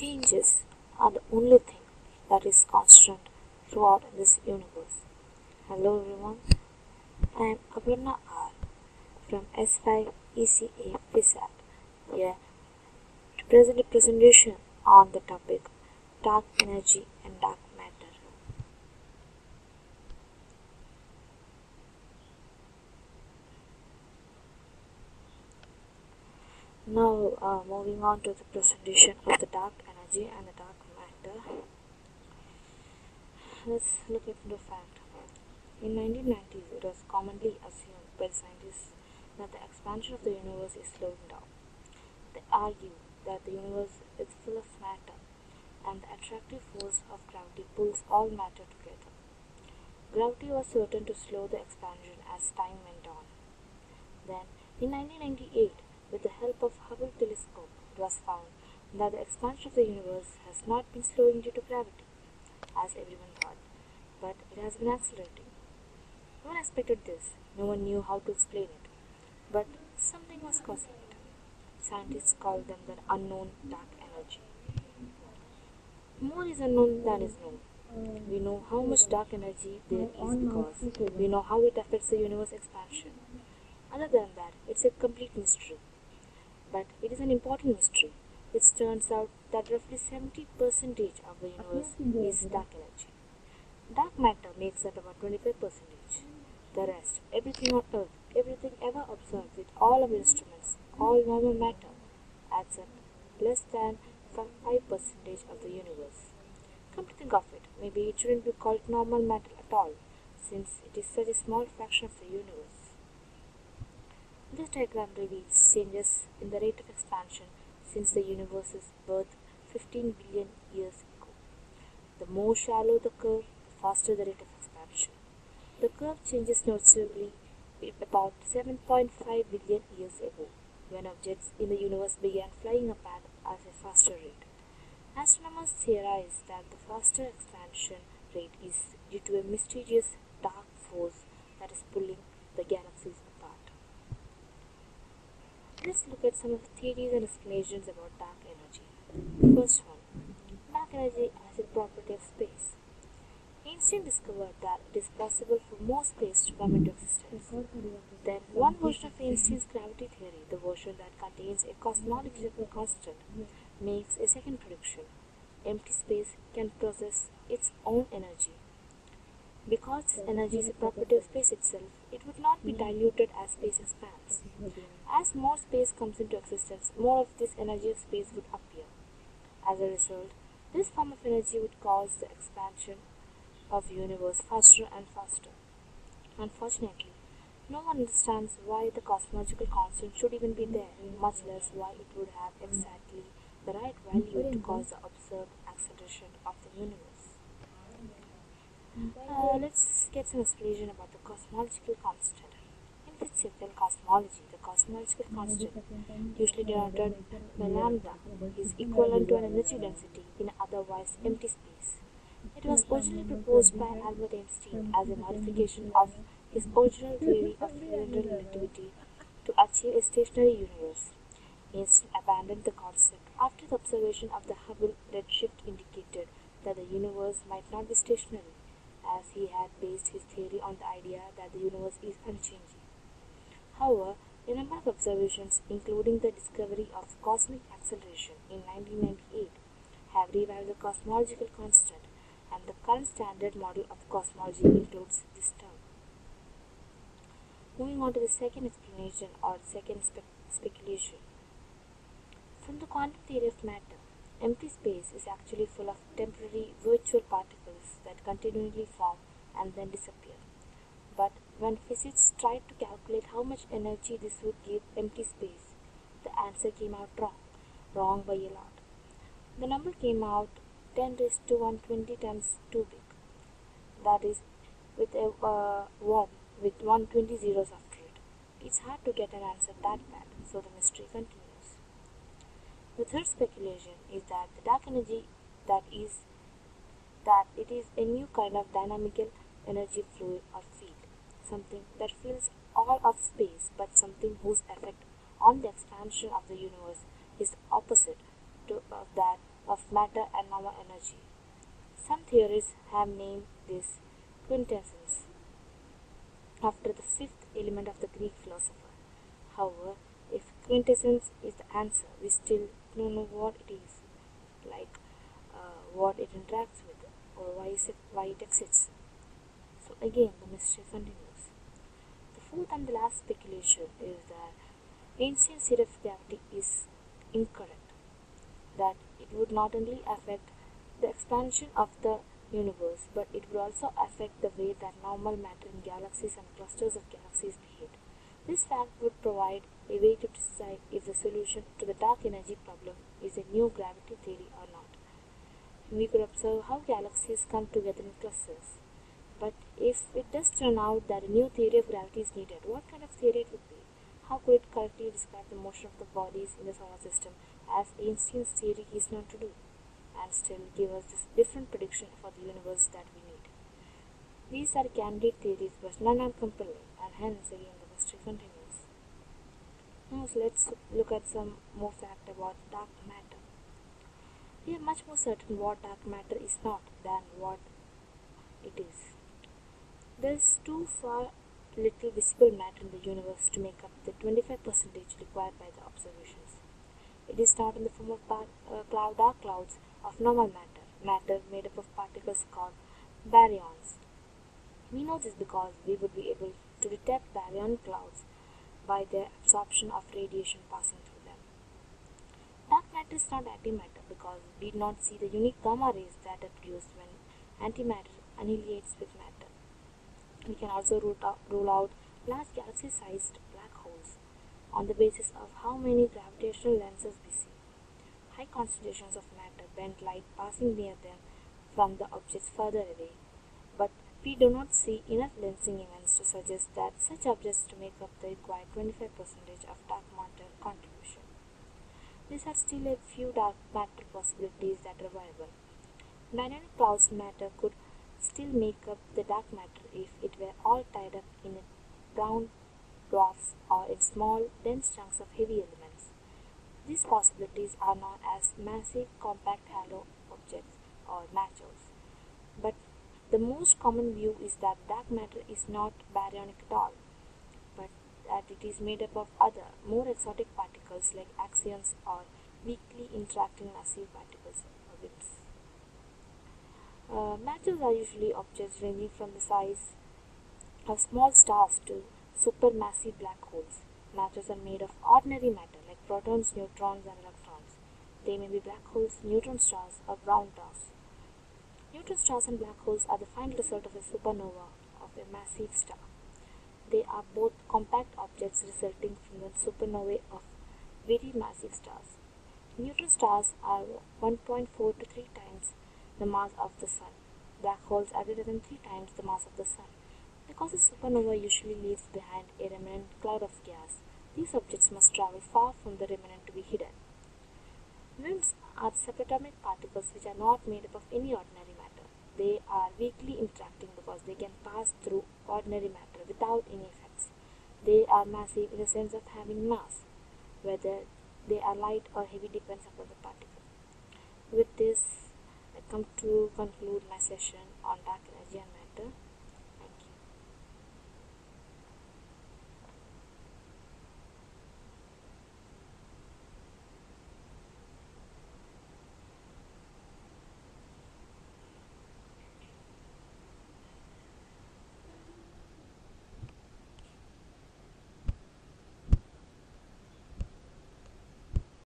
Changes are the only thing that is constant throughout this universe. Hello everyone, I am Aparna R from S5 ECA PSAT here to present a presentation on the topic dark energy and dark matter. Now moving on to the presentation of the dark energy and the dark matter. Let's look at the fact. In 1990s, it was commonly assumed by scientists that the expansion of the universe is slowing down. They argue that the universe is full of matter and the attractive force of gravity pulls all matter together. Gravity was certain to slow the expansion as time went on. Then, in 1998, with the help of Hubble telescope, it was found that the expansion of the universe has not been slowing due to gravity, as everyone thought, but it has been accelerating. No one expected this, no one knew how to explain it, but something was causing it. Scientists call them the unknown dark energy. More is unknown than is known. We know how much dark energy there is because we know how it affects the universe expansion. Other than that, it's a complete mystery. But it is an important mystery. It turns out that roughly 70% of the universe is dark energy. Dark matter makes up about 25%. The rest, everything on Earth, everything ever observed with all our instruments, all normal matter, adds up less than 5% of the universe. Come to think of it, maybe it shouldn't be called normal matter at all, since it is such a small fraction of the universe. This diagram reveals changes in the rate of expansion since the universe's birth 15 billion years ago. The more shallow the curve, the faster the rate of expansion. The curve changes noticeably about 7.5 billion years ago, when objects in the universe began flying apart at a faster rate. Astronomers theorize that the faster expansion rate is due to a mysterious dark force that is pulling the galaxies apart. Let's look at some of the theories and explanations about dark energy. First one, dark energy as a property of space. Einstein discovered that it is possible for more space to come into existence. Then, one version of Einstein's gravity theory, the version that contains a cosmological constant, makes a second prediction. Empty space can possess its own energy. Because this energy is a property of space itself, it would not be diluted as space expands. As more space comes into existence, more of this energy of space would appear. As a result, this form of energy would cause the expansion of the universe faster and faster. Unfortunately, no one understands why the cosmological constant should even be there, much less why it would have exactly the right value to cause the observed acceleration of the universe. Let's get some explanation about the cosmological constant. In physical cosmology, the cosmological constant, usually denoted by lambda, is equivalent to an energy density in otherwise empty space. It was originally proposed by Albert Einstein as a modification of his original theory of general relativity to achieve a stationary universe. Einstein abandoned the concept after the observation of the Hubble redshift indicated that the universe might not be stationary, as he had based his theory on the idea that the universe is unchanging. However, a number of observations, including the discovery of cosmic acceleration in 1998, have revived the cosmological constant, and the current standard model of cosmology includes this term. Moving on to the second explanation or second speculation. From the quantum theory of matter, empty space is actually full of temporary virtual particles that continually form and then disappear. But when physicists tried to calculate how much energy this would give empty space, the answer came out wrong by a lot. The number came out 10 raised to 120 times too big. That is, with a 1 with 120 zeros after it. It's hard to get an answer that bad, so the mystery continues. The third speculation is that the dark energy that it is a new kind of dynamical energy fluid or field, something that fills all of space, but something whose effect on the expansion of the universe is opposite of that of matter and normal energy. Some theories have named this quintessence after the fifth element of the Greek philosopher. However, if quintessence is the answer, we still don't know what it is, like what it interacts with, or why it exists. So again, the mystery continues. The fourth and the last speculation is that ancient theory of gravity is incorrect, that it would not only affect the expansion of the universe, but it would also affect the way that normal matter in galaxies and clusters of galaxies behave. This fact would provide a way to decide if the solution to the dark energy problem is a new gravity theory or not. We could observe how galaxies come together in clusters. But if it does turn out that a new theory of gravity is needed, what kind of theory it would be? How could it correctly describe the motion of the bodies in the solar system as Einstein's theory is known to do, and still give us this different prediction for the universe that we need? These are candid theories, but none are compelling, and hence again the mystery continues. Now let's look at some more fact about dark matter. We are much more certain what dark matter is not than what it is. There is too far little visible matter in the universe to make up the 25% required by the observations. It is not in the form of dark clouds of normal matter made up of particles called baryons. We know this because we would be able to detect baryon clouds by their absorption of radiation passing through them. Dark matter is not antimatter because we do not see the unique gamma rays that are produced when antimatter annihilates with matter. We can also rule out large galaxy-sized black holes on the basis of how many gravitational lenses we see. High concentrations of matter bend light passing near them from the objects further away, but we do not see enough lensing events to suggest that such objects to make up the required 25% of dark matter contribution. There are still a few dark matter possibilities that are viable. Baryonic clouds matter could still make up the dark matter if it were all tied up in brown dwarfs or in small, dense chunks of heavy elements. These possibilities are known as massive compact halo objects or MACHOs. But the most common view is that dark matter is not baryonic at all, but that it is made up of other, more exotic particles like axions or weakly interacting massive particles or WIMPs. MACHOs are usually objects ranging from the size of small stars to supermassive black holes. MACHOs are made of ordinary matter like protons, neutrons, and electrons. They may be black holes, neutron stars, or brown dwarfs. Neutron stars and black holes are the final result of a supernova of a massive star. They are both compact objects resulting from the supernovae of very massive stars. Neutron stars are 1.4 to 3 times the mass of the Sun. Black holes are greater than 3 times the mass of the Sun. Because a supernova usually leaves behind a remnant cloud of gas, these objects must travel far from the remnant to be hidden. WIMPs are subatomic particles which are not made up of any ordinary matter. They are weakly interacting because they can pass through ordinary matter without any effects. They are massive in the sense of having mass. Whether they are light or heavy depends upon the particle. With this, I come to conclude my session on dark energy and matter.